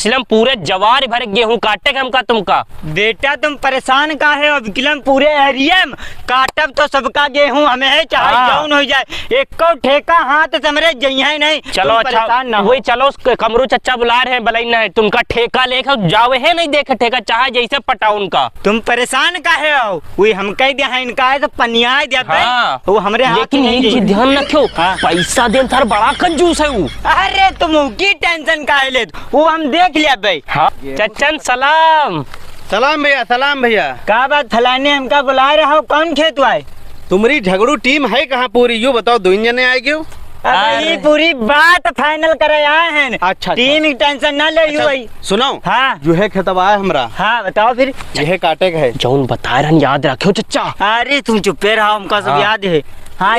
इसलिए हम पूरे जवार भर गेहूं काटे के हमका तुमका। बेटा तुम परेशान का है, अब किलम पूरे एरिया में काटब तो सबका गेहूं हमें है, चाहे जौन हो जाए, एक को ठेका हाथ समरे जइए नहीं। चलो अच्छा वही चलो, कमरू चचा बुला रहे हैं, बलई ना है तुमका ठेका लेकर जाओ है, नहीं देखे ठेका चाहे जैसे पटाओ उनका। तुम परेशान का है, वही हम कह दिया है इनका है तो पनिया दिया वो हमरे हाथ। लेकिन एक चीज ध्यान रखो, पैसा दे सर बड़ा कंजूस है वो। अरे तुम की टेंशन का है ले, वो हम देख लिया भाई। चचन सलाम। सलाम भैया, सलाम भैया। का बात फलाने हमका बुला रहा हो, कौन खेत आए? तुम्हारी झगड़ू टीम है कहाँ पूरी, यूँ बताओ, दो जने आए क्यों? अरे पूरी बात फाइनल करे आए हैं। अच्छा टीम की टेंशन ना ले। अच्छा, सुनो। हाँ जो है खेतवा है हमरा। हाँ बताओ फिर। यह काटे का है जौन बता रहे याद रखो चचा। अरे तुम चुप्पे रहो, हमका सब याद है। हाँ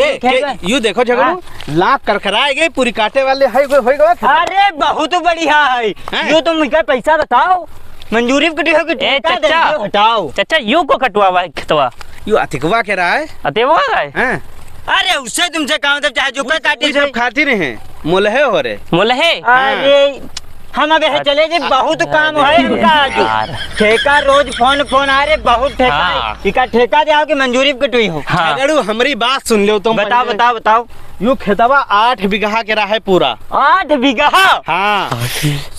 यू देखो झगड़ू लाख करकराए गए, पूरी काटे वाले है अरे बहुत बढ़िया है। यो तुम क्या पैसा बताओ, मंजूरी कटी हो चचा हटाओ। चचा यू को कटवा हुआ है खेतवा, यू अतिकवा के रहा है। अतेवा है। अरे उससे तुमसे काम मतलब चाहे जो का काटी सब खाती रहे मुलहे हो रहे मुलहे। अरे हम अब चले जी, बहुत काम है हमका आज। ठेका रोज फोन आ रहे, बहुत ठेका इका ठेका दे कि मंजूरी कटुई हो। झगड़ू हमारी बात सुन लो तुम। बताओ बताओ बताओ। यू खेतवा 8 बीघा के रहा है पूरा। 8 बीघा? हाँ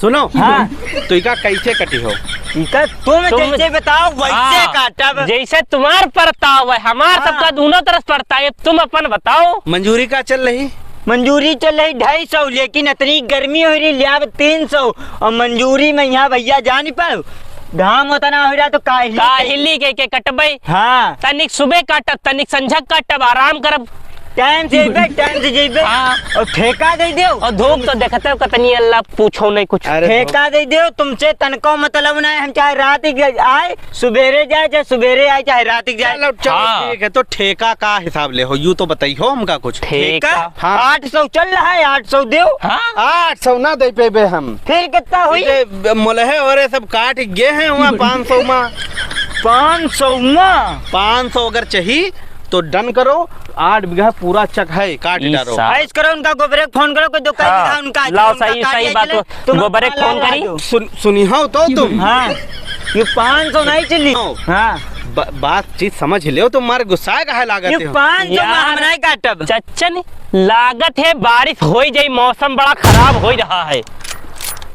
सुनो। हाँ तो इका कैसे कटी हो? इका तुम जैसे बताओ वैसे काटब। जैसे तुम्हार परताव है, हमार सबका दोनों तरफ पड़ता है, तुम अपन बताओ। मंजूरी का चल रही? मंजूरी चल रही 250, लेकिन इतनी गर्मी हो रही लिया 300, और मंजूरी में यहाँ भैया जा नहीं पाओ, घाम होता ना हो रहा तो काहिली के कटबे। हाँ तनिक सुबह काटब, तनिक संझक काटब, आराम करब, टाइम से जेबे। और ठेका दे दो, और धूप तो देखते हो कतनी, अल्लाह पूछो नहीं कुछ। ठेका दे दो, तुमसे तनको मतलब ना है, हम चाहे रात आए सवेरे जाए, चाहे सवेरे आए चाहे रात जाए। ठीक है, तो ठेका का हिसाब ले हो, यू तो बताइए हमका कुछ। ठेका 800 चल रहा है, 800 दो। 800 ना दे पे हम। फिर कितना हुई? मुलहे और सब काट गए हैं वहाँ 500 में। 500 में 500 अगर चाहिए तो डन करो, 8 बीघा पूरा चक है, काट डालो। ऐस करो, उनका गोबरे फोन करो, कोई दुकान दिखा उनका। लाओ सही बात, गोबरे फोन करी सुनी हो तो तुम। हाँ ये 500 नहीं चली। हाँ बात चीज समझ ले, तुम्हारे गुस्सा का है लागत ये 500 में हम नहीं काटब। चच्चन लागत है, बारिश हो जाए, मौसम बड़ा खराब हो रहा है।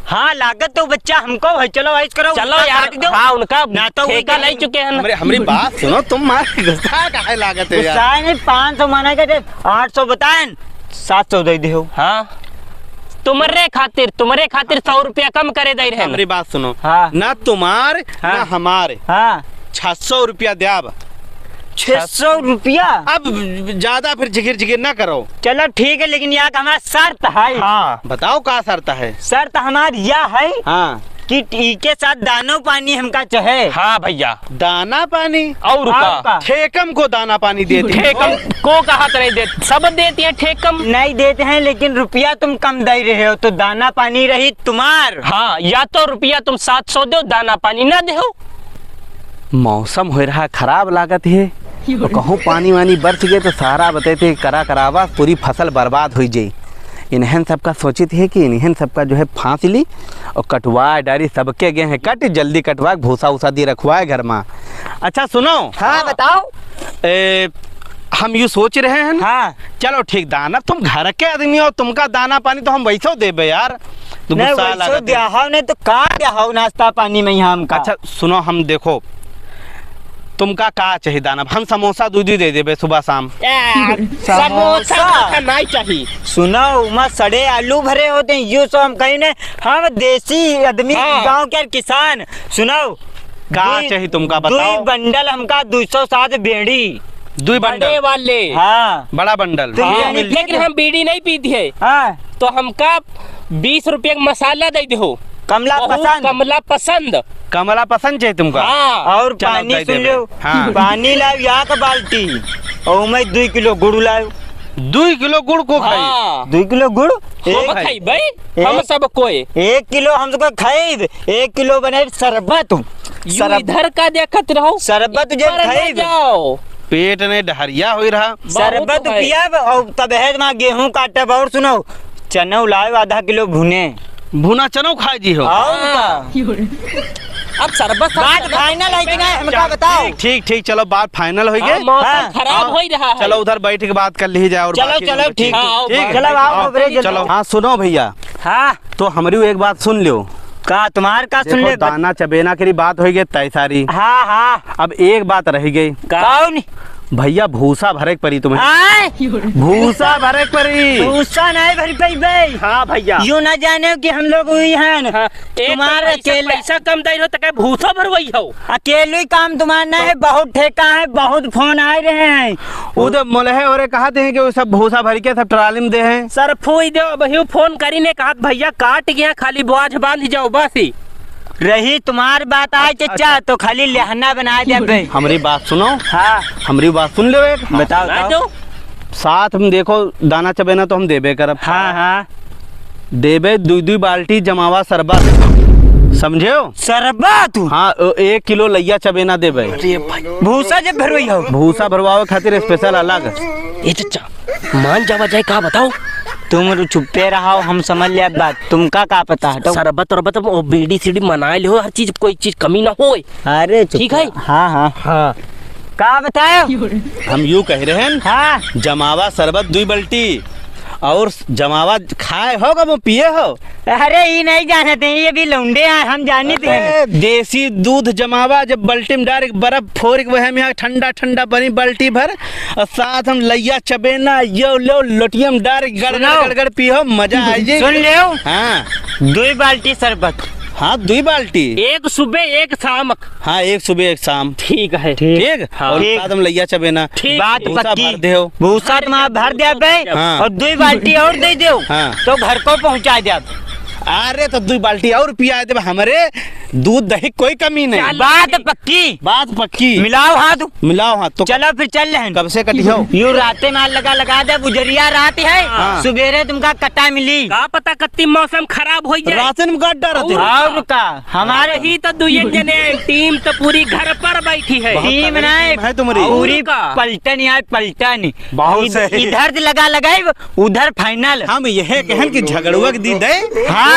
हाँ लागत तो बच्चा हमको है, चलो ऐस करो, चलो यार। हाँ उनका ना तो ठेका ले चुके हैं। हमारी बात सुनो, तुम्हारे गुस्सा का है लागत है यार। 500 माना के 800 बताएं, 700 दे दो। हाँ तुम्हारे खातिर 100 रुपया कम करे दे रहे। हमारी बात सुनो। हाँ ना तुम्हारे ना हमारे। हाँ 600 रुपया द्याब। 600 रुपया? अब ज्यादा फिर जिगिर ना करो। चलो ठीक है, लेकिन यहाँ का हमारा शर्त है। हाँ बताओ का शर्त है? शर्त हमारी यह है हाँ कि के साथ दानो पानी हमका चाहे। हाँ भैया दाना पानी और का ठेकम को दाना पानी देते। ठेकम को कहा नहीं देते, सब देती है, ठेकम नहीं देते हैं, लेकिन रुपया तुम कम दे रहे हो, तो दाना पानी रही तुम्हार। हाँ या तो रुपया तुम 700 दो, दाना पानी ना दो। मौसम हो रहा खराब लागत है, तो कहूँ पानी वानी बरस गए तो सारा बताते करावा पूरी फसल बर्बाद हो जाए। इन्हें सबका सोची थी कि इन्हें सबका जो है फांस ली और कटवाए डारी, सबके गए हैं कट, जल्दी कटवाए, भूसा उसा दी रखवाए घर में। अच्छा सुनो। हाँ बताओ। हम यू सोच रहे हैं। हाँ चलो ठीक, दाना तुम घर के आदमी हो, तुमका दाना पानी तो हम वैसे देबे यार। नहीं तो का देहाव नाश्ता पानी में यहाँ हमका। अच्छा सुनो, हम देखो तुमका का चाहिए दाना, हम समोसा दूध दे देबे सुबह शाम। समोसा नहीं चाहिए। सुनो मैं सड़े आलू भरे होते हैं, यू सो हम कहीं ने, हम देसी आदमी, गांव के किसान। सुनो का चाहिए तुमका बताओ। 2 बंडल हमका 207 बेड़ी। 2 बंडल वाले? हाँ बड़ा बंडल। हाँ, लेकिन हम बीड़ी नहीं पीती है। हाँ तो हमका 20 रुपये का मसाला दे दो। कमला पसंद? कमला पसंद चाहिए तुमका? हाँ। और पानी सुन लो। हाँ। पानी लाओ यहाँ का बाल्टी, और मैं 2 किलो गुड़ लाओ। 2 किलो गुड़ को खाई? 2 किलो गुड़ खाई भाई, हम सब कोई 1 किलो हम सबको खाई। 1 किलो बने शरबत। इधर का देखत रहो, शरबत जो खाई जाओ, पेट ने डहरिया हो रहा। शरबत पिया और तब है गेहूं काटब। और सुनो चना लाओ आधा किलो भुने। भुना चनो खाए जी हो। अब शरबत बात फाइनल है कि नहीं हमका बताओ। ठीक ठीक, चलो बात फाइनल हो गई। मौसम खराब हो रहा है। चलो उधर बैठ के बात कर ली जाए और चलो बाकी चलो जो ठीक हाँ, ठीक चलो आओ खबरें जल्दी। चलो हाँ सुनो भैया, हाँ तो हमारी एक बात सुन लो। का तुम्हार का सुन देखो ले। दाना चबेना की बात हो गई तय सारी। हाँ हाँ अब एक बात रह गई, कौन भैया भूसा भरे के परी तुम्हें। आए भूसा भरे के परी। भूसा नहीं भर पाई भाई। हाँ भैया, यूं ना जाने कि हम लोग हुई हैं तुम्हारे तुम्हारे अकेले पैसा कम दे हो तो क्या भूसा भरवाई हो। अकेले ही काम तुम्हारा नहीं है, बहुत ठेका है, बहुत फोन आ रहे हैं। उधर मोलहे और कहते हैं कि वो सब भूसा भर के सब ट्राली में दे हैं। सर फूई दो भैया, फोन करी ने कहा भैया काट गया, खाली बोझ बांध जाओ बस ही। रही तुम्हारी बात आए चचा तो खाली लहना बना दे भाई। हमारी बात सुनो। हाँ हमारी बात सुन लो एक। बताओ ना बताओ। दो। साथ में देखो दाना चबेना तो हम देबे करब। हाँ हाँ देबे 2-2 बाल्टी जमावा शरबत, समझे हो। शरबत हाँ 1 किलो लैया चबेना देबे। भूसा जब भरवई हो। भूसा भरवावे खातिर स्पेशल अलग। ये चचा मान जावा जाए का बताओ। तुम चुप्पे रहो, हम समझ लिया बात, तुमका का पता है। शरबत और बीड़ी सीडी मनाए लो, हर चीज कोई चीज कमी ना हो। अरे ठीक है। हाँ हाँ हाँ का बताओ। हम यूँ कह रहे हैं, हाँ जमावा शरबत 2 बाल्टी और जमावा खाए हो वो पिए हो। अरे ये नहीं जानते हैं, ये भी लौंडे हैं, हम जानते हैं। देसी दूध जमावा जब बाल्टी में डायरेक्ट बर्फ फोड़ के वह में ठंडा ठंडा बनी बाल्टी भर, और साथ हम लैया चबेना यो लो लोटिया में डायरेक्ट गड़गड़ गड़गड़ पियो, मजा आ जाए। सुन ले हाँ 2 बाल्टी शरबत। हाँ 2 बाल्टी, एक सुबह एक शाम। हाँ 1 सुबह 1 शाम। ठीक है। ठीक हाँ। और ठीक। साथ हम लैया चबेना। ठीक। बात भूसा पक्की। भर दे हो। भूसा तुम्हारा भर दिया भाई हाँ। और 2 बाल्टी और दे दो हाँ। तो घर को पहुंचा दिया। अरे तो 2 बाल्टी और पिया दे, हमारे दूध दही कोई कमी नहीं। बात पक्की। बात पक्की। मिलाओ हाथ। मिलाओ हाथ तो। चलो फिर चल रहे हैं। कब से कटी हो। यूं राते माल लगा दे, गुजरिया रात है। हाँ। सुबेरे तुमका कट्टा मिली। का पता कत्ती मौसम खराब हो जाए। राशन में गड्ढा रहते हैं। और का हमारे ही तो 2 जने टीम तो पूरी घर पर बैठी है। टीम नहीं है तुम्हारी। पूरी का। पलटन यहाँ पलटन बहुत सही। इधर लगा उधर फाइनल। हम यह कहन कि झगड़ुआ के दी दे। हाँ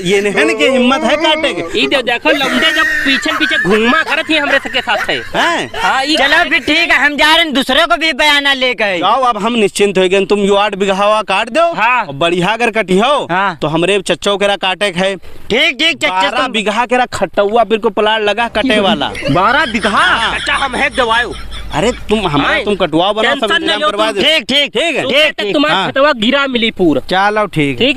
ये नहीं कि हिम्मत है काटे के। ई देखो लौंडे जब पीछे घूमा करत ही हमरे के साथ है। हैं? हाँ चलो फिर ठीक है, हम जा रहे हैं, दूसरे को भी बयाना लेकर। जाओ अब हम निश्चिंत हो गए। तुम यो 8 बीघा काट दो। हाँ। और बढ़िया अगर कटी हो हाँ। तो हमरे चच्चो केरा काटे के है। ठीक ठीक चच्चा 12 बीघा केरा खटुआ बिल्कुल प्लाट लगा कटे वाला। 12 बीघा। अच्छा हम है दवाओ। अरे तुम हमारा हाँ। तुम कटुआ बना सब टेंशन न इंतजाम लो करवा तुम। दे। ठीक ठीक ठीक है। ठीक ठीक। तुम्हारा हाँ। खतवा गिरा मिली पूरा। चलो ठीक। ठीक है।